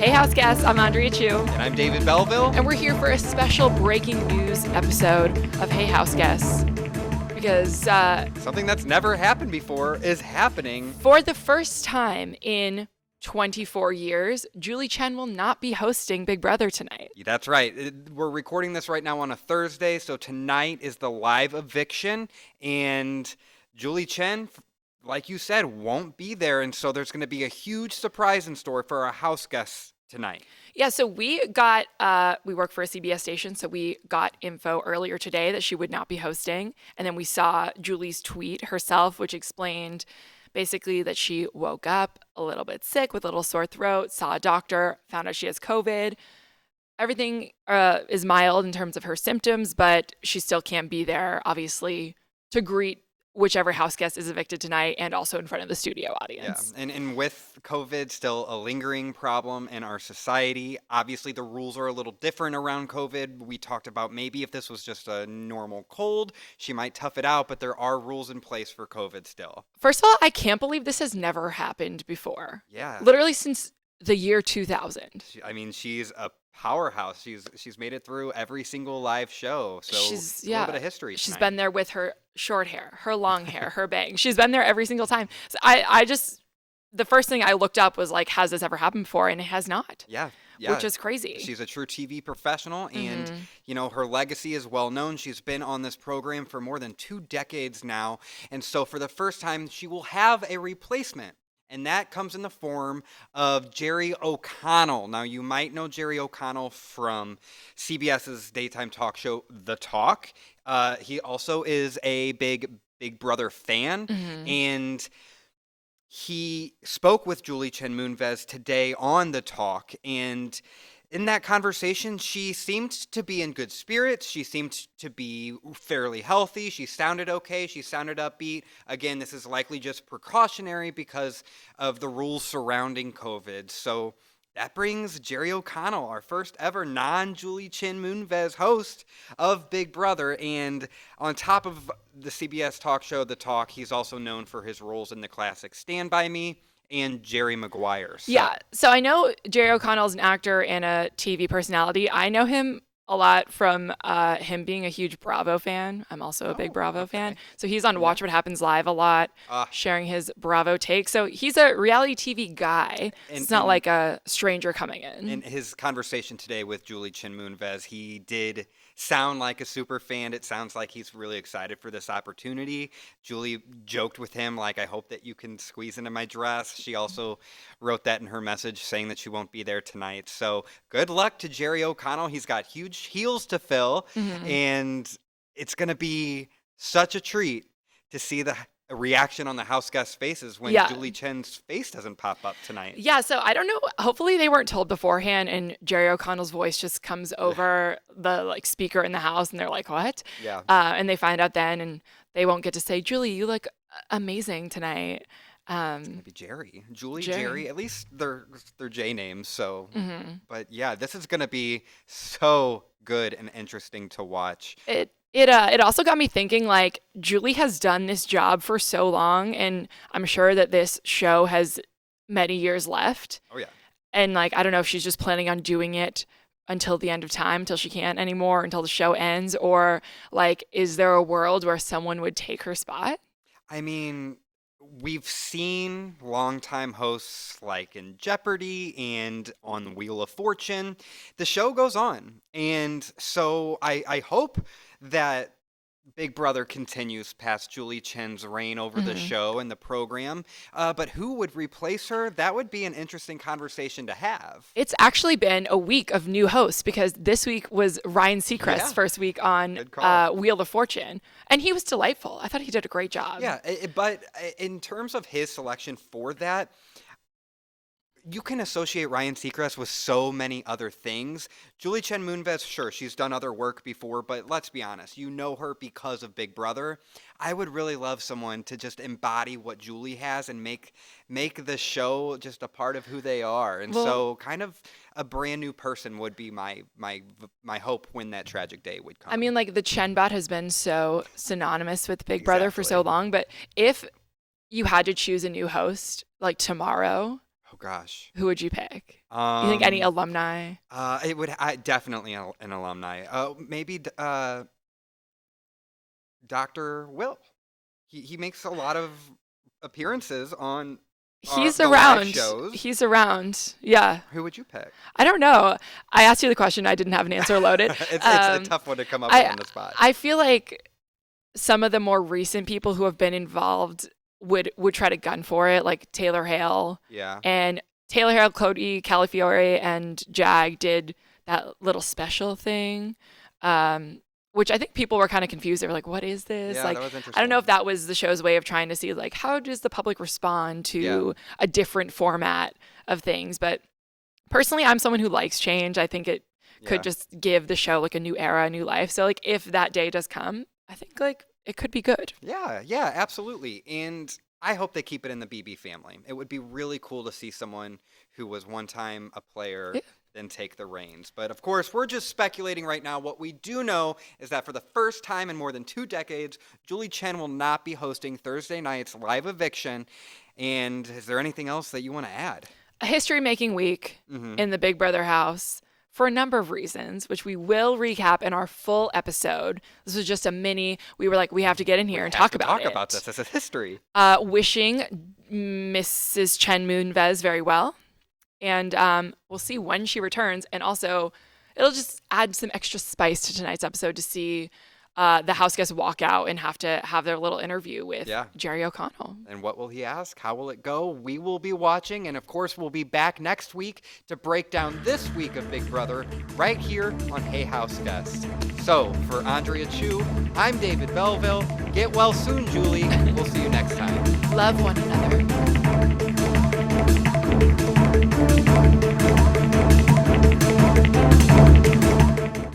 Hey, Houseguests, I'm Andrea Chu. And I'm David Belleville. And we're here for a special breaking news episode of Hey, Houseguests. Because something that's never happened before is happening. For the first time in 24 years, Julie Chen will not be hosting Big Brother tonight. That's right. We're recording this right now on a Thursday, so tonight is the live eviction. And Julie Chen, like you said, won't be there. And so there's going to be a huge surprise in store for our house guests tonight. Yeah, so we work for a CBS station, so we got info earlier today that she would not be hosting. And then we saw Julie's tweet herself, which explained basically that she woke up a little bit sick with a little sore throat, saw a doctor, found out she has COVID. Everything is mild in terms of her symptoms, but she still can't be there, obviously, to greet whichever house guest is evicted tonight and also in front of the studio audience. Yeah, and with COVID still a lingering problem in our society, obviously the rules are a little different around COVID. We talked about maybe if this was just a normal cold, she might tough it out, but there are rules in place for COVID still. First of all, I can't believe this has never happened before. Yeah. Literally since the year 2000. I mean, she's a powerhouse. She's made it through every single live show. So a little bit of history. She's been there with her short hair, her long hair, her bangs. She's been there every single time. So I just, the first thing I looked up was like, has this ever happened before? And it has not. Yeah. Which is crazy. She's a true TV professional, and you know, her legacy is well known. She's been on this program for more than 2 decades now, and so for the first time, she will have a replacement. And that comes in the form of Jerry O'Connell. Now, you might know Jerry O'Connell from CBS's daytime talk show, The Talk. He also is a big Brother fan. And he spoke with Julie Chen-Moonves today on The Talk. And in that conversation, she seemed to be in good spirits. She seemed to be fairly healthy. She sounded okay. She sounded upbeat. Again, this is likely just precautionary because of the rules surrounding COVID. So that brings Jerry O'Connell, our first ever non-Julie Chen-Moonves host of Big Brother. And on top of the CBS talk show, The Talk, he's also known for his roles in the classic Stand By Me and Jerry Maguire. So I know Jerry O'Connell is an actor and a TV personality. I know him a lot from him being a huge Bravo fan. I'm also a big Bravo fan. So he's on Watch What Happens Live a lot, sharing his Bravo take. So he's a reality TV guy. It's not like a stranger coming in. In his conversation today with Julie Chen-Moonves, he did sound like a super fan. It sounds like he's really excited for this opportunity. Julie joked with him, like, I hope that you can squeeze into my dress. She also wrote that in her message, saying that she won't be there tonight. So good luck to Jerry O'Connell. He's got huge heels to fill, and it's going to be such a treat to see the reaction on the house guests' faces when Julie Chen's face doesn't pop up tonight. Yeah, so I don't know. Hopefully they weren't told beforehand and Jerry O'Connell's voice just comes over the speaker in the house and they're like, what? Yeah. And they find out then and they won't get to say, Julie, you look amazing tonight. It's going to be Jerry. Julie, Jerry. At least they're J names. So, but yeah, this is going to be so good and interesting to watch. It also got me thinking, like, Julie has done this job for so long, and I'm sure that this show has many years left. Oh, yeah. And, like, I don't know if she's just planning on doing it until the end of time, until she can't anymore, until the show ends, or, like, is there a world where someone would take her spot? I mean, we've seen longtime hosts like in Jeopardy and on Wheel of Fortune. The show goes on. And so I hope that Big Brother continues past Julie Chen's reign over the show and the program. But who would replace her? That would be an interesting conversation to have. It's actually been a week of new hosts because this week was Ryan Seacrest's first week on Wheel of Fortune. And he was delightful. I thought he did a great job. Yeah, but in terms of his selection for that, you can associate Ryan Seacrest with so many other things. Julie Chen-Moonves, sure, she's done other work before, but let's be honest, you know her because of Big Brother. I would really love someone to just embody what Julie has and make the show just a part of who they are. And so kind of a brand new person would be my hope when that tragic day would come. I mean, like, the Chenbot has been so synonymous with Big Brother for so long, but if you had to choose a new host, like, tomorrow, Oh gosh. Who would you pick? You think any alumni? It would definitely an alumni. Maybe Dr. Will. He makes a lot of appearances on He's the live around. shows. He's around. Yeah. Who would you pick? I don't know. I asked you the question. I didn't have an answer loaded. It's a tough one to come up with on the spot. I feel like some of the more recent people who have been involved would try to gun for it, like Taylor Hale. Yeah. And Taylor Hale, Cody Calafiore, and Jag did that little special thing, which I think people were kind of confused. They were like, what is this? Yeah, Like, that was interesting. I don't know if that was the show's way of trying to see, like, how does the public respond to a different format of things? But personally, I'm someone who likes change. I think it could just give the show like a new era, a new life. So like if that day does come, I think like it could be good. Yeah, absolutely. And I hope they keep it in the BB family. It would be really cool to see someone who was one time a player then take the reins. But of course, we're just speculating right now. What we do know is that for the first time in more than 2 decades, Julie Chen will not be hosting Thursday night's live eviction. And is there anything else that you want to add? A history-making week in the Big Brother house for a number of reasons, which we will recap in our full episode. This was just a mini. We were like, we have to get in here and talk about it. Talk about this. This is history. Wishing Mrs. Chen-Moonves very well. And we'll see when she returns. And also, it'll just add some extra spice to tonight's episode to see the house guests walk out and have to have their little interview with Jerry O'Connell. And what will he ask? How will it go? We will be watching. And of course, we'll be back next week to break down this week of Big Brother right here on Hey Houseguests. So for Andrea Chu, I'm David Belleville. Get well soon, Julie. We'll see you next time. Love one another.